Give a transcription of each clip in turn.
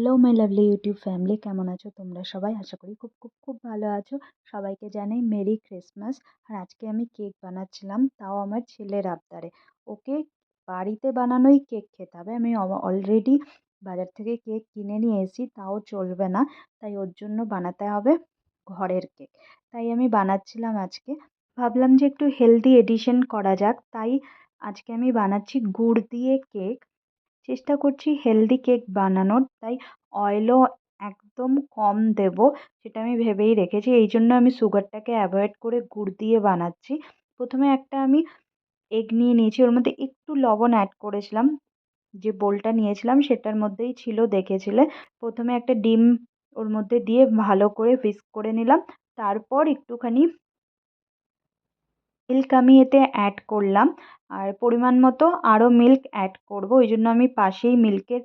Hello my lovely YouTube family, কেমন আছো তোমরা সবাই? আশা করি খুব খুব খুব ভালো আছো। সবাইকে জানাই মেরি ক্রিসমাস। আর আজকে আমি কেক বানাচ্ছিলাম, তাও আমার ছেলের আবদারে। ওকে বাড়িতে বানানোই কেক খেতে হবে। আমি অলরেডি বাজার থেকে কেক কিনে নিয়ে এসেছি, তাও চলবে না, তাই ওর জন্য বানাতে হবে ঘরের কেক। তাই আমি বানাচ্ছিলাম আজকে। ভাবলাম যে একটু হেলদি এডিশন করা যাক, তাই আজকে আমি বানাচ্ছি গুড় দিয়ে কেক। চেষ্টা করছি হেলদি কেক বানানোর, তাই অয়েলও একদম কম দেব, সেটা আমি ভেবেই রেখেছি। এই জন্য আমি সুগারটাকে অ্যাভয়েড করে গুড় দিয়ে বানাচ্ছি। প্রথমে একটা আমি এগ নিয়ে নিয়েছি, ওর মধ্যে একটু লবণ অ্যাড করেছিলাম। যে বোলটা নিয়েছিলাম সেটার মধ্যেই ছিল, দেখেছিলে। প্রথমে একটা ডিম ওর মধ্যে দিয়ে ভালো করে হুইস্ক করে নিলাম। তারপর একটুখানি মিল্ক আমি এতে অ্যাড করলাম, আর পরিমাণ মতো আরও মিল্ক অ্যাড করব। ওই জন্য আমি পাশেই মিল্কের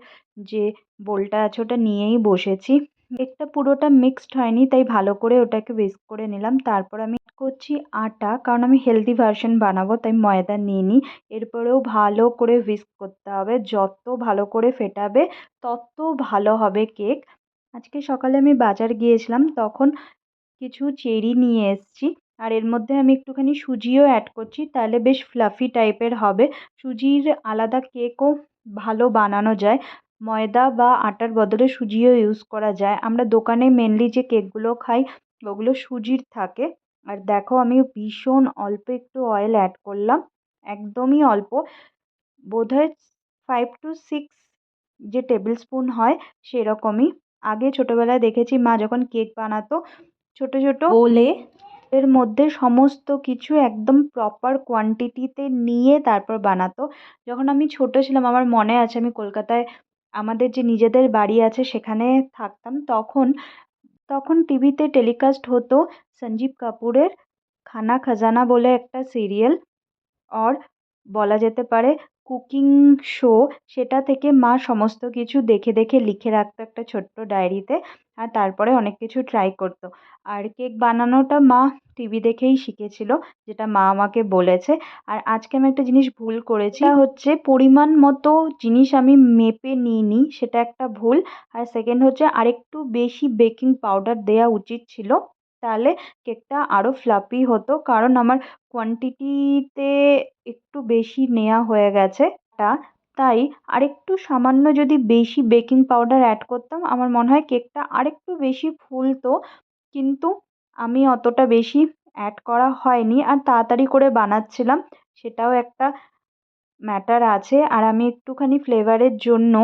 যে বোলটা আছে ওটা নিয়েই বসেছি। কেকটা পুরোটা মিক্সড হয়নি, তাই ভালো করে ওটাকে হুইস্ক করে নিলাম। তারপর আমি add করছি আটা, কারণ আমি হেলদি ভার্সন বানাবো, তাই ময়দা নিইনি। এরপরেও ভালো করে হুইস্ক করতে হবে। যত ভালো করে ফেটাবে তত ভালো হবে কেক। আজকে সকালে আমি বাজার গিয়েছিলাম, তখন কিছু চেরি নিয়ে এসেছি। আর এর মধ্যে আমি একটুখানি সুজিও অ্যাড করছি, তাহলে বেশ ফ্লাফি টাইপের হবে। সুজির আলাদা কেকও ভালো বানানো যায়, ময়দা বা আটার বদলে সুজিও ইউজ করা যায়। আমরা দোকানে মেনলি যে কেকগুলো খাই ওগুলো সুজির থাকে। আর দেখো আমি ভীষণ অল্প একটু অয়েল অ্যাড করলাম, একদমই অল্প, বোধহয় 5 to 6 যে টেবিল স্পুন হয় সেরকমই। আগে ছোটোবেলায় দেখেছি মা যখন কেক বানাতো, ছোট ছোট গোলে এর মধ্যে সমস্ত কিছু একদম প্রপার কোয়ান্টিটিতে নিয়ে তারপর বানাতো। যখন আমি ছোট ছিলাম আমার মনে আছে, আমি কলকাতায় আমাদের যে নিজেদের বাড়ি আছে সেখানে থাকতাম। তখন তখন টিভিতে টেলিকাস্ট হতো সঞ্জীব কাপুরের খানা খাজানা বলে একটা সিরিয়াল, অর বলা যেতে পারে কুকিং শো। সেটা থেকে মা সমস্ত কিছু দেখে দেখে লিখে রাখতো একটা ছোট্ট ডায়েরিতে, আর তারপরে অনেক কিছু ট্রাই করতো। আর কেক বানানোটা মা টিভি দেখেই শিখেছিল, যেটা মা আমাকে বলেছে। আর আজকে আমি একটা জিনিস ভুল করেছি, সেটা হচ্ছে পরিমাণ মতো জিনিস আমি মেপে নিইনি, সেটা একটা ভুল। আর সেকেন্ড হচ্ছে আরেকটু বেশি বেকিং পাউডার দেওয়া উচিত ছিল, তাহলে কেকটা আরও ফ্লাফি হতো। কারণ আমার কোয়ান্টিটিতে একটু বেশি নেওয়া হয়ে গেছে তা, তাই আরেকটু সামান্য যদি বেশি বেকিং পাউডার অ্যাড করতাম আমার মনে হয় কেকটা আরেকটু বেশি ফুলতো। কিন্তু আমি অতটা বেশি অ্যাড করা হয়নি, আর তাড়াতাড়ি করে বানাচ্ছিলাম, সেটাও একটা ম্যাটার আছে। আর আমি একটুখানি ফ্লেভারের জন্য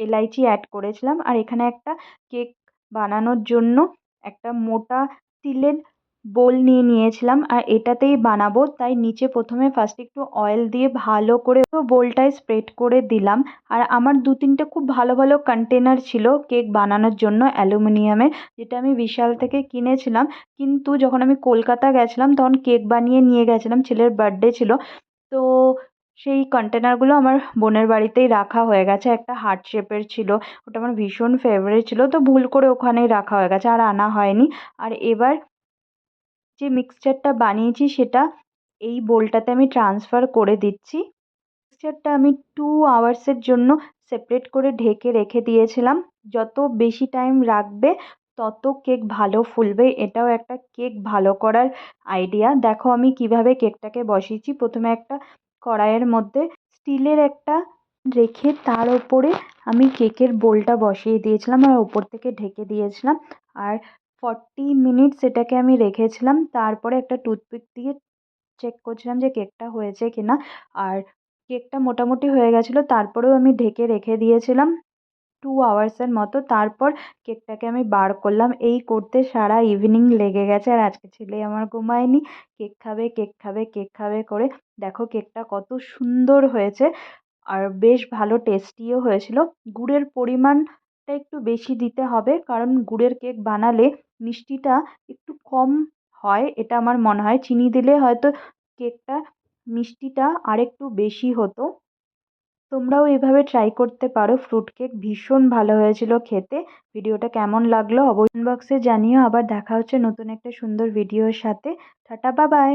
এলাইচি অ্যাড করেছিলাম। আর এখানে একটা কেক বানানোর জন্য একটা মোটা স্টিলের বোল নিয়ে নিয়েছিলাম, আর এটাতেই বানাবো, তাই নিচে প্রথমে ফার্স্ট একটু অয়েল দিয়ে ভালো করে বোলটায় স্প্রেড করে দিলাম। আর আমার 2-3টে খুব ভালো ভালো কন্টেনার ছিল কেক বানানোর জন্য অ্যালুমিনিয়ামের, যেটা আমি বিশাল থেকে কিনেছিলাম। কিন্তু যখন আমি কলকাতা গেছিলাম তখন কেক বানিয়ে নিয়ে গেছিলাম, ছেলের বার্থডে ছিল। তো সেই কন্টেনারগুলো আমার বোনের বাড়িতেই রাখা হয়ে গেছে। একটা হার্ট শেপের ছিল, ওটা আমার ভীষণ ফেভারিট ছিল, তো ভুল করে ওখানেই রাখা হয়ে গেছে, আর আনা হয়নি। আর এবার যে মিক্সচারটা বানিয়েছি সেটা এই বোলটাতে আমি ট্রান্সফার করে দিচ্ছি। মিক্সচারটা আমি 2 আওয়ার্সের জন্য সেপারেট করে ঢেকে রেখে দিয়েছিলাম। যত বেশি টাইম রাখবে তত কেক ভালো ফুলবে, এটাও একটা কেক ভালো করার আইডিয়া। দেখো আমি কিভাবে কেকটাকে বসিয়েছি। প্রথমে একটা কড়াইয়ের মধ্যে স্টিলের একটা রেখে তার ওপরে আমি কেকের বোলটা বসিয়ে দিয়েছিলাম, আর ওপর থেকে ঢেকে দিয়েছিলাম। আর 40 মিনিটস এটাকে আমি রেখেছিলাম। তারপরে একটা টুথপিক দিয়ে চেক করছিলাম যে কেকটা হয়েছে কিনা। আর কেকটা মোটামুটি হয়ে গেছিলো, তারপরেও আমি ঢেকে রেখে দিয়েছিলাম 2 আওয়ার্সের মতো। তারপর কেকটাকে আমি বার করলাম। এই করতে সারা ইভিনিং লেগে গেছে, আর আজকে ছেলে আমার ঘুমায়নি, কেক খাবে কেক খাবে কেক খাবে করে। দেখো কেকটা কত সুন্দর হয়েছে, আর বেশ ভালো টেস্টিও হয়েছিল। গুড়ের পরিমাণটা একটু বেশি দিতে হবে, কারণ গুড়ের কেক বানালে মিষ্টিটা একটু কম হয়, এটা আমার মনে হয়। চিনি দিলে হয়তো কেকটা মিষ্টিটা আরেকটু বেশি হতো। তোমরাও এভাবে ট্রাই করতে পারো। ফ্রুট কেক ভীষণ ভালো হয়েছিল খেতে। ভিডিওটা কেমন লাগলো অবশ্যই বক্সে জানিও। আবার দেখা হচ্ছে নতুন একটা সুন্দর ভিডিওর সাথে। Tata, bye bye.